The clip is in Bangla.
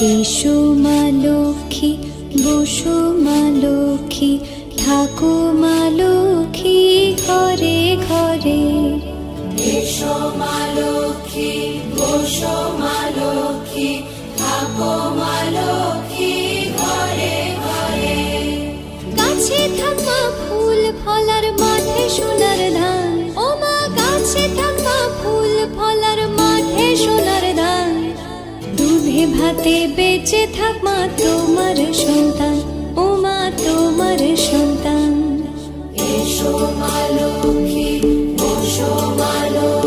এসো মা লক্ষ্মী, বসো মা লক্ষ্মী, থাকো মা লক্ষ্মী ঘরে ঘরে। এসো মা লক্ষ্মী, বসো মা লক্ষ্মী, থাকো মা লক্ষ্মী ঘরে ঘরে। গাছে থাকা ফুল ফলার মাঠে সোনার ধান, ও মা গাছে থাকা ফুল ফলার মাঠে সোনার ধান। দুধে ভাতে বেঁচে থাক মা তোমার সন্তান, ও মা তোমার সন্তান। এসো মা লক্ষ্মী, বসো মা লক্ষ্মী।